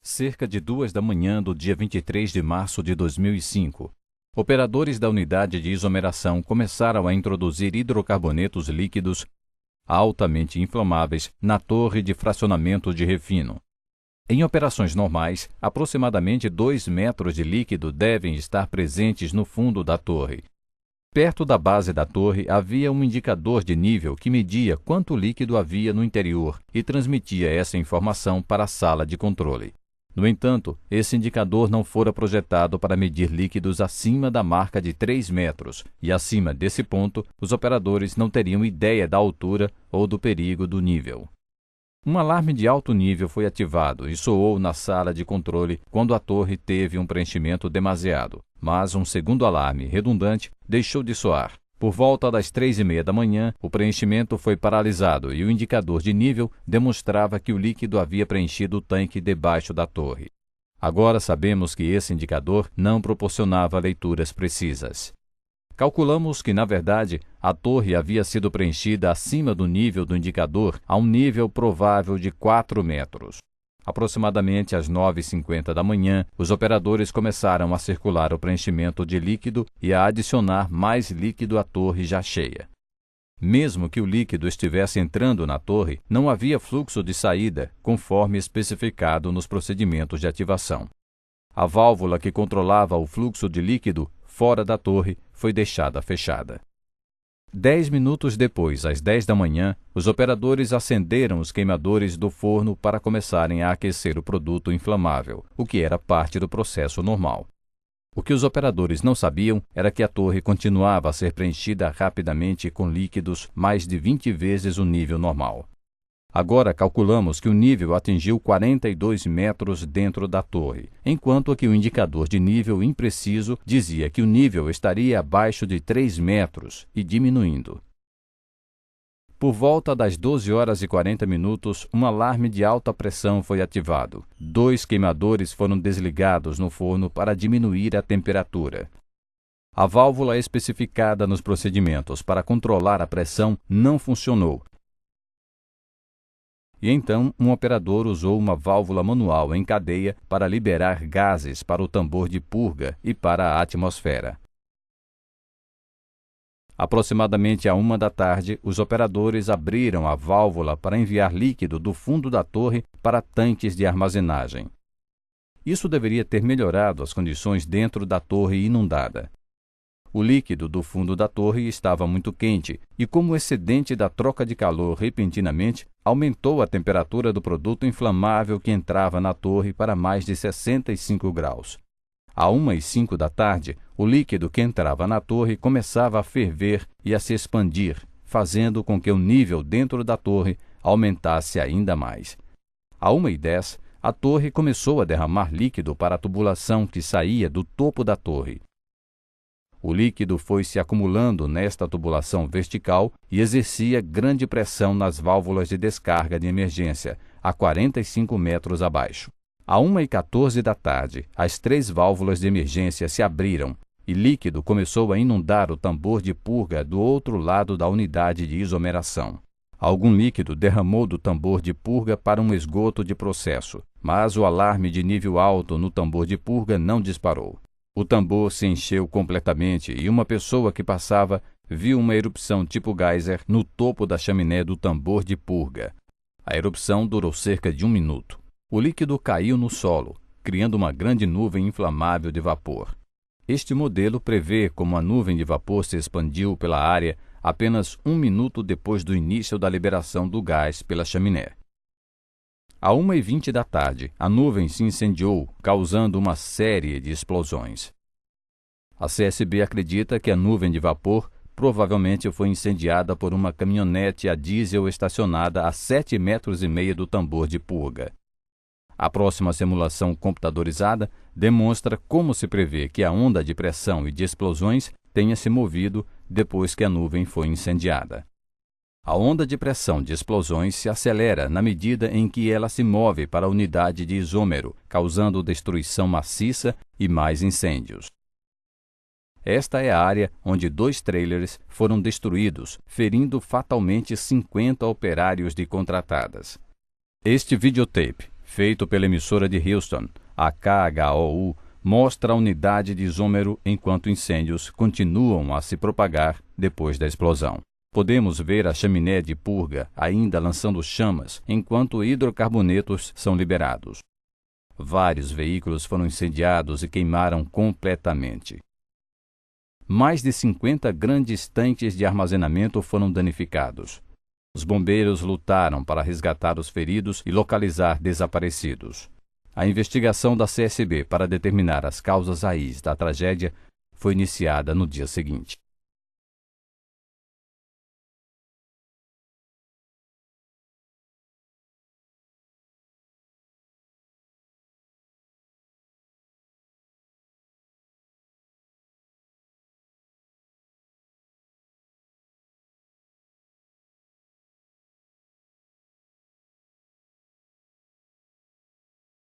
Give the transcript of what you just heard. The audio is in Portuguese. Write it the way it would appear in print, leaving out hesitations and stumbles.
Cerca de 2 da manhã do dia 23 de março de 2005, operadores da unidade de isomeração começaram a introduzir hidrocarbonetos líquidos altamente inflamáveis na torre de fracionamento de refino. Em operações normais, aproximadamente 2 metros de líquido devem estar presentes no fundo da torre. Perto da base da torre havia um indicador de nível que media quanto líquido havia no interior e transmitia essa informação para a sala de controle. No entanto, esse indicador não fora projetado para medir líquidos acima da marca de 3 metros, e acima desse ponto, os operadores não teriam ideia da altura ou do perigo do nível. Um alarme de alto nível foi ativado e soou na sala de controle quando a torre teve um preenchimento demasiado, mas um segundo alarme redundante deixou de soar. Por volta das 3:30 da manhã, o preenchimento foi paralisado e o indicador de nível demonstrava que o líquido havia preenchido o tanque debaixo da torre. Agora sabemos que esse indicador não proporcionava leituras precisas. Calculamos que, na verdade, a torre havia sido preenchida acima do nível do indicador a um nível provável de 4 metros. Aproximadamente às 9:50 da manhã, os operadores começaram a circular o preenchimento de líquido e a adicionar mais líquido à torre já cheia. Mesmo que o líquido estivesse entrando na torre, não havia fluxo de saída, conforme especificado nos procedimentos de ativação. A válvula que controlava o fluxo de líquido fora da torre foi deixada fechada. 10 minutos depois, às 10 da manhã, os operadores acenderam os queimadores do forno para começarem a aquecer o produto inflamável, o que era parte do processo normal. O que os operadores não sabiam era que a torre continuava a ser preenchida rapidamente com líquidos mais de 20 vezes o nível normal. Agora calculamos que o nível atingiu 42 metros dentro da torre, enquanto que o indicador de nível impreciso dizia que o nível estaria abaixo de 3 metros e diminuindo. Por volta das 12h40, um alarme de alta pressão foi ativado. 2 queimadores foram desligados no forno para diminuir a temperatura. A válvula especificada nos procedimentos para controlar a pressão não funcionou. E então, um operador usou uma válvula manual em cadeia para liberar gases para o tambor de purga e para a atmosfera. Aproximadamente à 1 da tarde, os operadores abriram a válvula para enviar líquido do fundo da torre para tanques de armazenagem. Isso deveria ter melhorado as condições dentro da torre inundada. O líquido do fundo da torre estava muito quente e, como excedente da troca de calor repentinamente, aumentou a temperatura do produto inflamável que entrava na torre para mais de 65 graus. À 1:05 da tarde, o líquido que entrava na torre começava a ferver e a se expandir, fazendo com que o nível dentro da torre aumentasse ainda mais. À 1:10, a torre começou a derramar líquido para a tubulação que saía do topo da torre. O líquido foi se acumulando nesta tubulação vertical e exercia grande pressão nas válvulas de descarga de emergência, a 45 metros abaixo. À 1:14 da tarde, as 3 válvulas de emergência se abriram e líquido começou a inundar o tambor de purga do outro lado da unidade de isomeração. Algum líquido derramou do tambor de purga para um esgoto de processo, mas o alarme de nível alto no tambor de purga não disparou. O tambor se encheu completamente e uma pessoa que passava viu uma erupção tipo geyser no topo da chaminé do tambor de purga. A erupção durou cerca de 1 minuto. O líquido caiu no solo, criando uma grande nuvem inflamável de vapor. Este modelo prevê como a nuvem de vapor se expandiu pela área apenas 1 minuto depois do início da liberação do gás pela chaminé. À 1:20 da tarde, a nuvem se incendiou, causando uma série de explosões. A CSB acredita que a nuvem de vapor provavelmente foi incendiada por uma caminhonete a diesel estacionada a 7,5 metros do tambor de purga. A próxima simulação computadorizada demonstra como se prevê que a onda de pressão e de explosões tenha se movido depois que a nuvem foi incendiada. A onda de pressão de explosões se acelera na medida em que ela se move para a unidade de isômero, causando destruição maciça e mais incêndios. Esta é a área onde 2 trailers foram destruídos, ferindo fatalmente 50 operários de contratadas. Este videotape feito pela emissora de Houston, a KHOU, mostra a unidade de isômero enquanto incêndios continuam a se propagar depois da explosão. Podemos ver a chaminé de purga ainda lançando chamas enquanto hidrocarbonetos são liberados. Vários veículos foram incendiados e queimaram completamente. Mais de 50 grandes tanques de armazenamento foram danificados. Os bombeiros lutaram para resgatar os feridos e localizar desaparecidos. A investigação da CSB para determinar as causas raiz da tragédia foi iniciada no dia seguinte.